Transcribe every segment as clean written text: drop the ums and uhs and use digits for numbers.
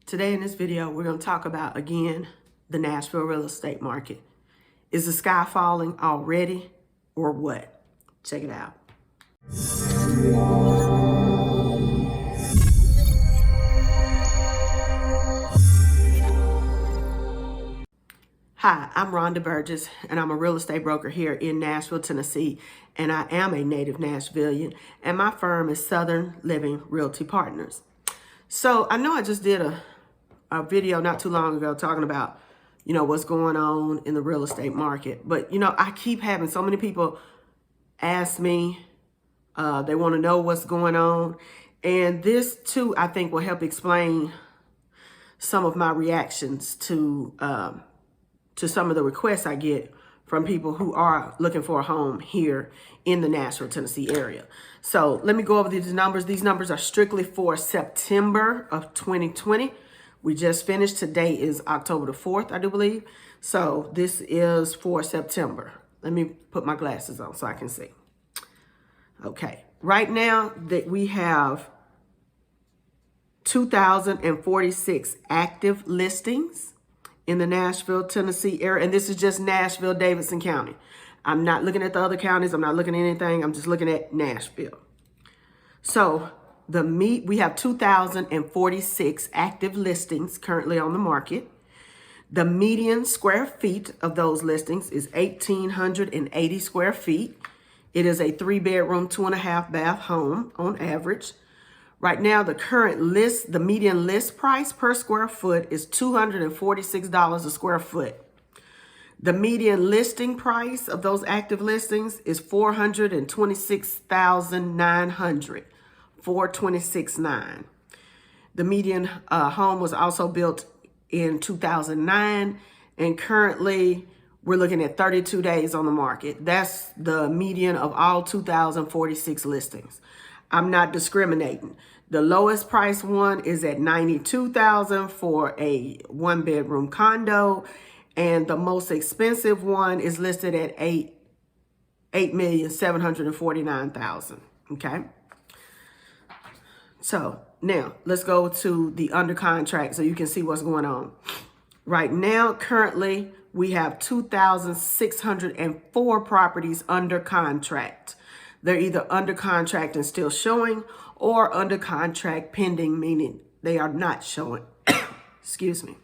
Today in this video, we're going to talk about, again, the Nashville real estate market. Is the sky falling already or what? Check it out. Hi, I'm Rhonda Burgess, and I'm a real estate broker here in Nashville, Tennessee, and I am a native Nashvilleian, and my firm is Southern Living Realty Partners. So I know I just did a video not too long ago talking about, what's going on in the real estate market. But, I keep having so many people ask me, they want to know what's going on. And this, too, I think will help explain some of my reactions to some of the requests I get from people who are looking for a home here in the Nashville, Tennessee area. So let me go over these numbers. These numbers are strictly for September of 2020. We just finished. Today is October the 4th, I do believe. So this is for September. Let me put my glasses on so I can see. Okay. Right now that we have 2,046 active listings in the Nashville, Tennessee area. And this is just Nashville, Davidson County. I'm not looking at the other counties. I'm not looking at anything. I'm just looking at Nashville. So we have 2,046 active listings currently on the market. The median square feet of those listings is 1,880 square feet. It is a 3-bedroom, 2.5-bath home on average. Right now, the median list price per square foot is $246 a square foot. The median listing price of those active listings is $426,900, $426,900. The median home was also built in 2009, and currently we're looking at 32 days on the market. That's the median of all 2,046 listings. I'm not discriminating. The lowest price one is at $92,000 for a 1-bedroom condo, and the most expensive one is listed at $8,749,000. Okay. So now let's go to the under contract so you can see what's going on. Right now, currently, we have 2,604 properties under contract. They're either under contract and still showing or under contract pending, meaning they are not showing. Excuse me.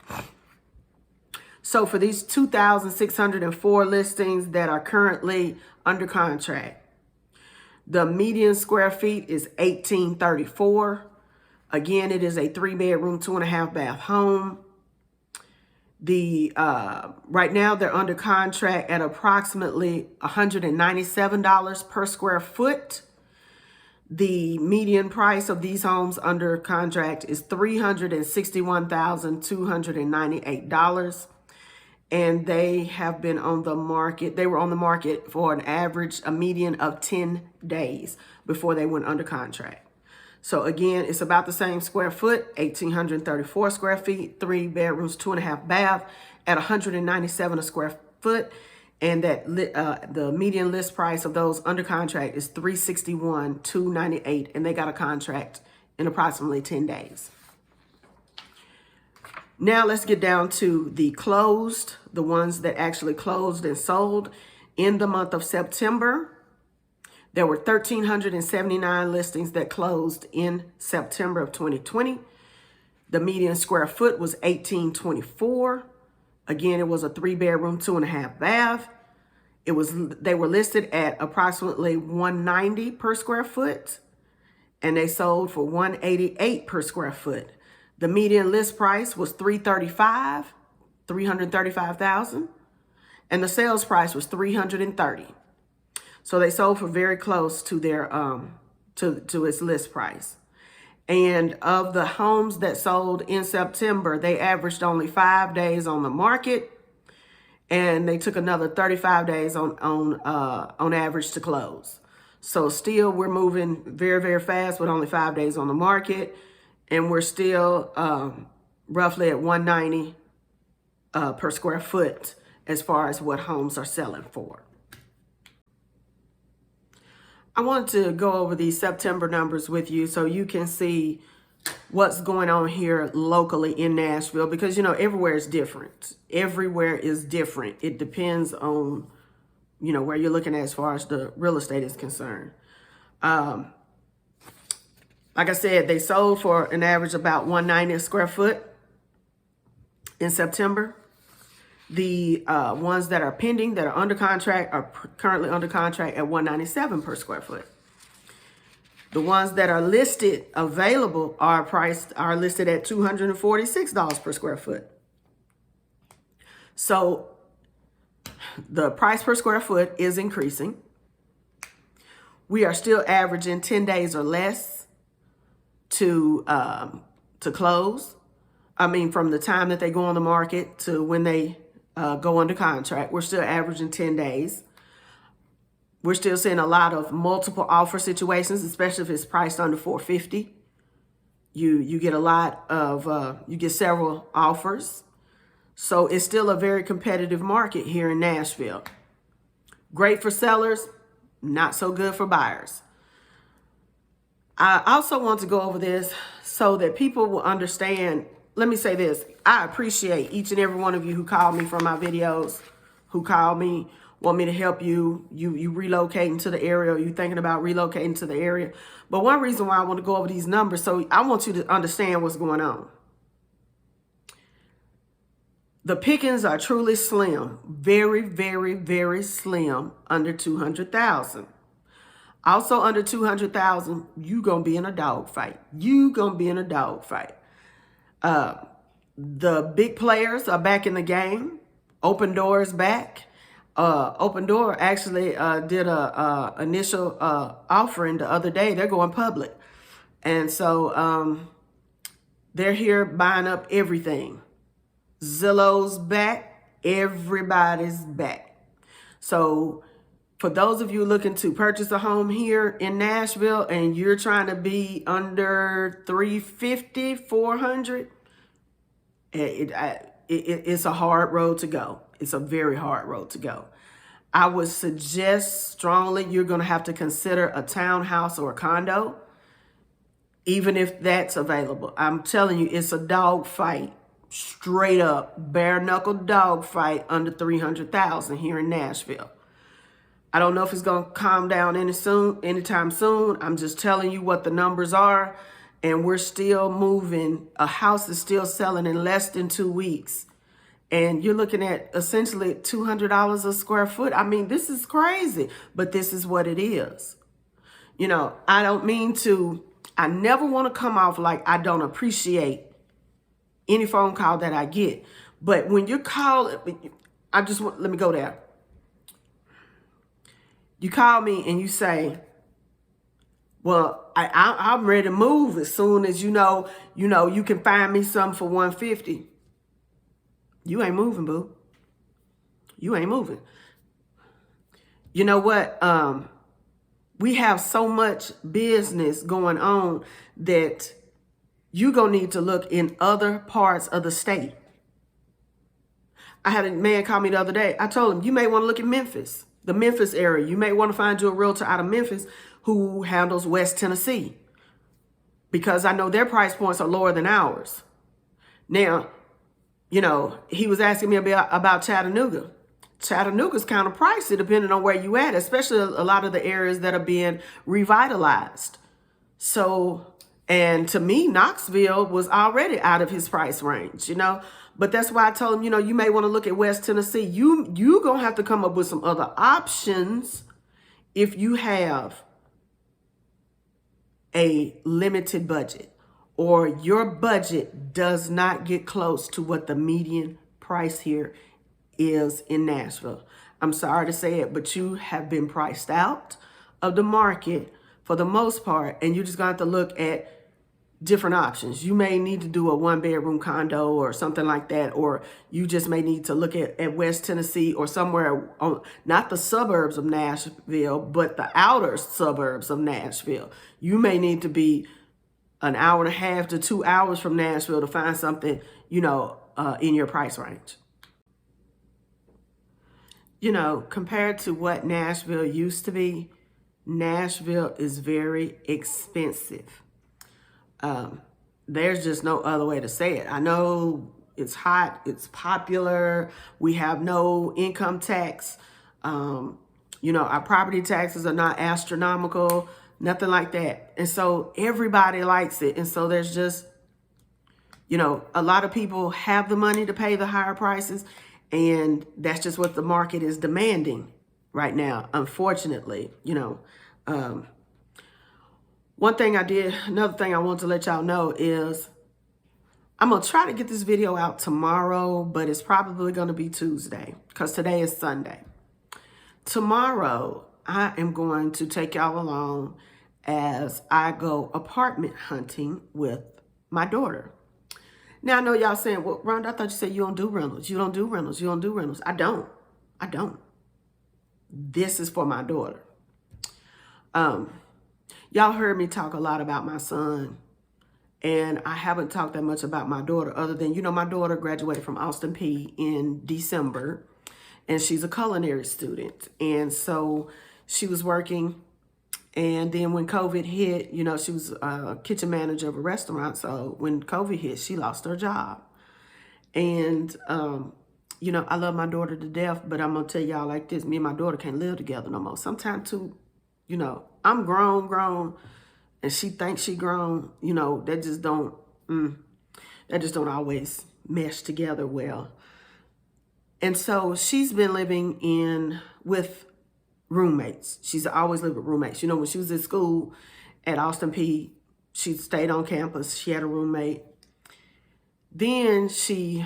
So for these 2,604 listings that are currently under contract, the median square feet is 1,834. Again, it is a 3-bedroom, 2.5-bath home. Right now they're under contract at approximately $197 per square foot. The median price of these homes under contract is $361,298. And they have been on the market. They were on the market for a median of 10 days before they went under contract. So again, it's about the same square foot, 1,834 square feet, 3 bedrooms, 2.5 bath at $197 a square foot. And that the median list price of those under contract is $361,298, and they got a contract in approximately 10 days. Now let's get down to the closed, the ones that actually closed and sold in the month of September. There were 1,379 listings that closed in September of 2020. The median square foot was 1,824. Again, it was a 3-bedroom, 2.5 bath. They were listed at approximately $190 per square foot, and they sold for $188 per square foot. The median list price was $335,000, and the sales price was $330,000. So they sold for very close to their to its list price. And of the homes that sold in September, they averaged only 5 days on the market, and they took another 35 days on average to close. So still, we're moving very, very fast with only 5 days on the market, and we're still roughly at $190 per square foot as far as what homes are selling for. I wanted to go over these September numbers with you so you can see what's going on here locally in Nashville, because, you know, everywhere is different. Everywhere is different. It depends on, you know, where you're looking at as far as the real estate is concerned. Like I said, they sold for an average about $190 a square foot in September. The ones that are pending, that are under contract, are currently under contract at $197 per square foot. The ones that are listed available are listed at $246 per square foot. So the price per square foot is increasing. We are still averaging 10 days or less to close. I mean, from the time that they go on the market to when they go under contract, we're still averaging 10 days. We're still seeing a lot of multiple offer situations, especially if it's priced under $450. You get a lot of, you get several offers. So it's still a very competitive market here in Nashville. Great for sellers, not so good for buyers. I also want to go over this so that people will understand. Let me say this. I appreciate each and every one of you who call me from my videos, who call me, want me to help you relocating to the area, or you thinking about relocating to the area. But one reason why I want to go over these numbers, so I want you to understand what's going on. The pickings are truly slim, very, very, very slim, under 200,000. Also under 200,000, you gonna be in a dogfight. You gonna be in a dogfight. The big players are back in the game. Open Door is back. Open Door actually did a initial offering the other day. They're going public, and so they're here buying up everything. Zillow's back. Everybody's back. So for those of you looking to purchase a home here in Nashville and you're trying to be under 350, 400, it's a hard road to go. It's a very hard road to go. I would suggest strongly you're going to have to consider a townhouse or a condo, even if that's available. I'm telling you, it's a dog fight, straight up, bare knuckle dog fight under 300,000 here in Nashville. I don't know if it's going to calm down anytime soon. I'm just telling you what the numbers are, and we're still moving. A house is still selling in less than 2 weeks. And you're looking at essentially $200 a square foot. I mean, this is crazy, but this is what it is. You know, I never want to come off like I don't appreciate any phone call that I get. But when you're calling, let me go there. You call me and you say, well, I'm ready to move as soon as you know you can find me something for $150. You ain't moving, boo. You ain't moving. You know what? We have so much business going on that you're going to need to look in other parts of the state. I had a man call me the other day. I told him, you may want to look at Memphis, the Memphis area. You may want to find you a realtor out of Memphis who handles West Tennessee, because I know their price points are lower than ours. Now, you know, he was asking me about Chattanooga. Chattanooga's kind of pricey depending on where you at, especially a lot of the areas that are being revitalized. So, and to me, Knoxville was already out of his price range, you know. But that's why I told him, you know, you may want to look at West Tennessee. You going to have to come up with some other options if you have a limited budget, or your budget does not get close to what the median price here is in Nashville. I'm sorry to say it, but you have been priced out of the market for the most part, and you're just going to have to look at different options. You may need to do a 1-bedroom condo or something like that, or you just may need to look at West Tennessee or somewhere on, not the suburbs of Nashville, but the outer suburbs of Nashville. You may need to be an hour and a half to 2 hours from Nashville to find something, you know, in your price range. You know, compared to what Nashville used to be, Nashville is very expensive. there's just no other way to say it. I know it's hot, it's popular. We have no income tax. You know, our property taxes are not astronomical, nothing like that. And so everybody likes it. And so there's just, you know, a lot of people have the money to pay the higher prices, and that's just what the market is demanding right now, unfortunately. You know, another thing I want to let y'all know is I'm going to try to get this video out tomorrow, but it's probably going to be Tuesday because today is Sunday. Tomorrow, I am going to take y'all along as I go apartment hunting with my daughter. Now, I know y'all saying, well, Rhonda, I thought you said you don't do rentals. You don't do rentals. You don't do rentals. I don't. This is for my daughter. Y'all heard me talk a lot about my son, and I haven't talked that much about my daughter other than, you know, my daughter graduated from Austin Peay in December, and she's a culinary student. And so she was working, and then when COVID hit, you know, she was a kitchen manager of a restaurant. So when COVID hit, she lost her job. And, you know, I love my daughter to death, but I'm going to tell y'all like this. Me and my daughter can't live together no more. Sometimes too, you know, I'm grown, and she thinks she grown. You know, that just don't always mesh together well. And so she's been living with roommates. She's always lived with roommates. You know, when she was at school at Austin Peay, she stayed on campus. She had a roommate. Then she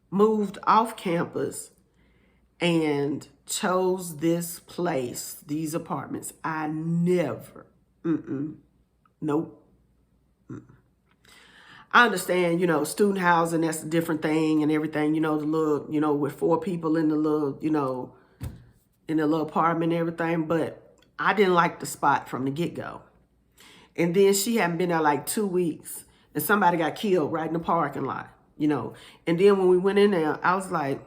moved off campus and chose this place, these apartments. I never, nope. I understand, you know, student housing, that's a different thing and everything, you know, the little, you know, with 4 people in the little, you know, in the little apartment and everything, but I didn't like the spot from the get-go. And then she hadn't been there like 2 weeks, and somebody got killed right in the parking lot, you know. And then when we went in there, I was like,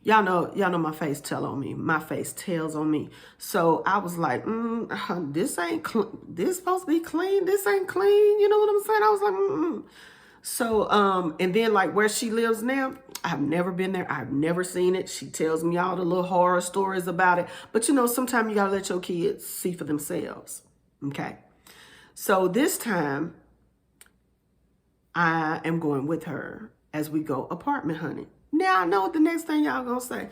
y'all know my face tells on me. So I was like, this supposed to be clean. This ain't clean. You know what I'm saying? I was like, So, and then like where she lives now, I've never been there. I've never seen it. She tells me all the little horror stories about it. But you know, sometimes you gotta let your kids see for themselves. Okay. So this time I am going with her as we go apartment hunting. Now I know what the next thing y'all gonna say.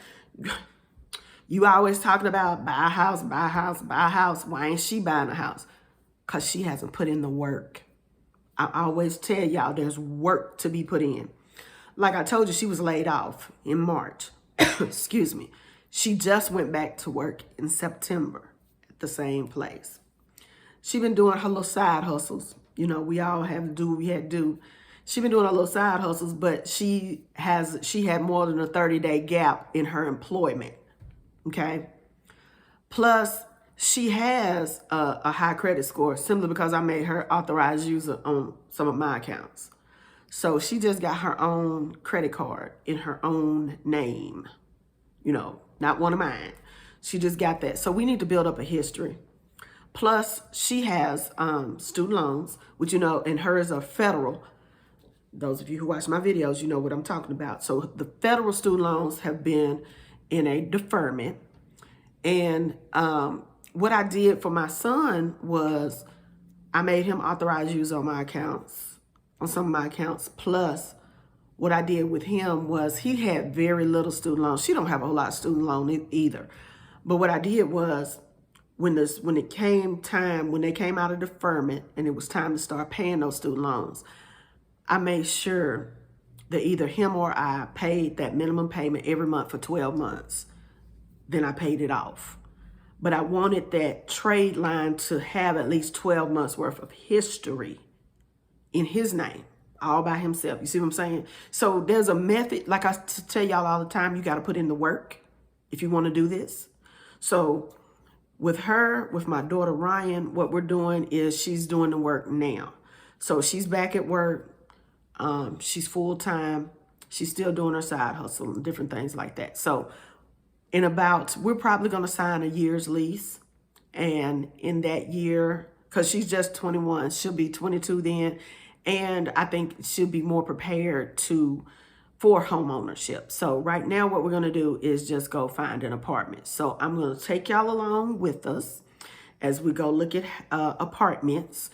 You always talking about buy a house, buy a house, buy a house. Why ain't she buying a house? Because she hasn't put in the work. I always tell y'all there's work to be put in. Like I told you, she was laid off in March. Excuse me. She just went back to work in September at the same place. She been doing her little side hustles. You know, we all have to do what we had to do. She been doing her little side hustles, but she had more than a 30-day gap in her employment. Okay. Plus, she has a high credit score simply because I made her authorized user on some of my accounts. So she just got her own credit card in her own name, you know, not one of mine. She just got that. So we need to build up a history. Plus, she has student loans, which, you know, and hers are federal. Those of you who watch my videos, you know what I'm talking about. So the federal student loans have been in a deferment. And what I did for my son was I made him authorized user on my accounts, on some of my accounts. Plus, what I did with him was he had very little student loans. She don't have a whole lot of student loan either. But what I did was when they came out of deferment and it was time to start paying those student loans, I made sure that either him or I paid that minimum payment every month for 12 months. Then I paid it off. But I wanted that trade line to have at least 12 months worth of history in his name, all by himself. You see what I'm saying? So there's a method, like I tell y'all all the time, you got to put in the work if you want to do this. So with my daughter Ryan, what we're doing is she's doing the work now. So she's back at work. She's full-time. She's still doing her side hustle and different things like that. So we're probably going to sign a year's lease. And in that year, because she's just 21, she'll be 22 then. And I think she'll be more prepared for home ownership. So right now what we're going to do is just go find an apartment. So I'm going to take y'all along with us as we go look at apartments.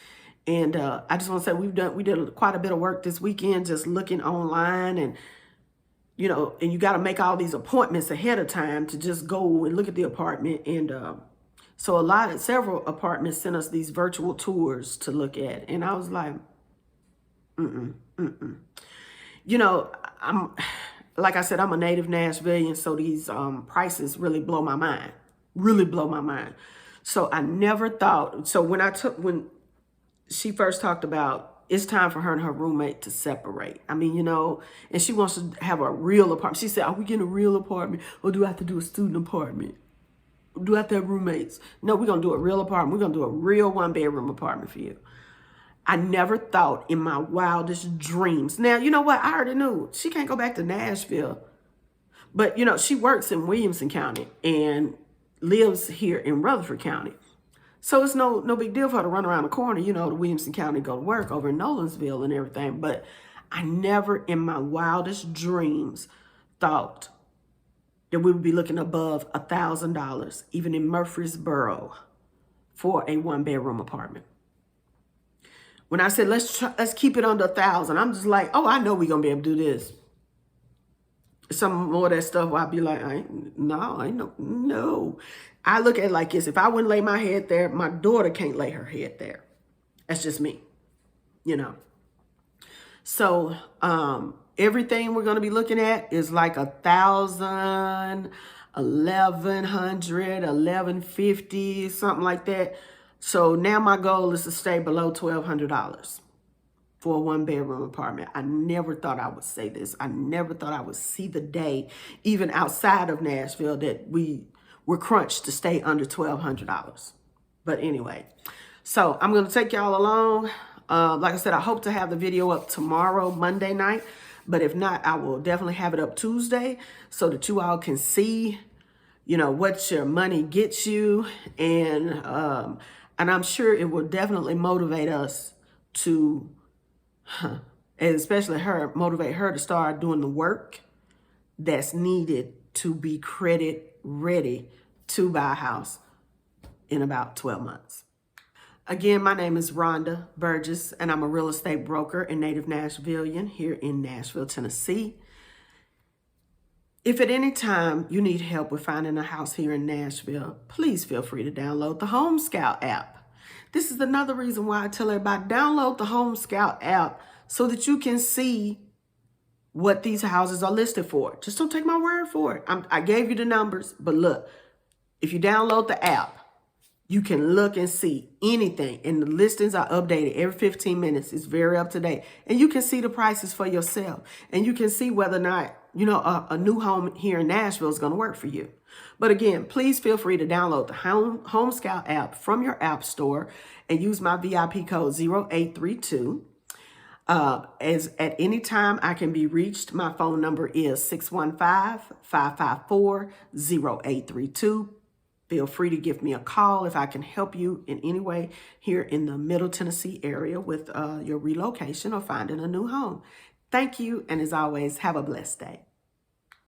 And I just want to say we did quite a bit of work this weekend just looking online, and and you got to make all these appointments ahead of time to just go and look at the apartment. And so several apartments sent us these virtual tours to look at, and I was like, I'm, like I said, I'm a native Nashvilleian, so these prices really blow my mind, So I never thought, so when she first talked about it's time for her and her roommate to separate. I mean, and she wants to have a real apartment. She said, are we getting a real apartment, or do I have to do a student apartment? Do I have to have roommates? No, we're going to do a real apartment. We're going to do a real 1-bedroom apartment for you. I never thought in my wildest dreams. Now, you know what? I already knew she can't go back to Nashville. But, she works in Williamson County and lives here in Rutherford County. So it's no big deal for her to run around the corner, to Williamson County, go to work over in Nolensville and everything. But I never in my wildest dreams thought that we would be looking above $1,000, even in Murfreesboro, for a 1-bedroom apartment. When I said, let's keep it under $1,000, I'm just like, oh, I know we're going to be able to do this. Some more of that stuff where I'd be like, no. I look at it like this. If I wouldn't lay my head there, my daughter can't lay her head there. That's just me, So everything we're going to be looking at is like $1,000, $1,100, $1,150, something like that. So now my goal is to stay below $1,200 for a 1-bedroom apartment. I never thought I would say this. I never thought I would see the day, even outside of Nashville, that we're crunched to stay under $1,200. But anyway, so I'm going to take y'all along. Like I said, I hope to have the video up tomorrow, Monday night. But if not, I will definitely have it up Tuesday so that you all can see, what your money gets you. And I'm sure it will definitely motivate us to, and especially motivate her to start doing the work that's needed to be credit ready to buy a house in about 12 months. Again, my name is Rhonda Burgess, and I'm a real estate broker and native Nashvilleian here in Nashville, Tennessee. If at any time you need help with finding a house here in Nashville, please feel free to download the Home Scout app. This is another reason why I tell everybody, download the Home Scout app so that you can see what these houses are listed for. Just don't take my word for it. I gave you the numbers, but look, if you download the app, you can look and see anything. And the listings are updated every 15 minutes. It's very up to date. And you can see the prices for yourself. And you can see whether or not, a new home here in Nashville is going to work for you. But again, please feel free to download the Home Scout app from your app store and use my VIP code 0832. As at any time I can be reached, my phone number is 615-554-0832. Feel free to give me a call if I can help you in any way here in the Middle Tennessee area with your relocation or finding a new home. Thank you, and as always, have a blessed day.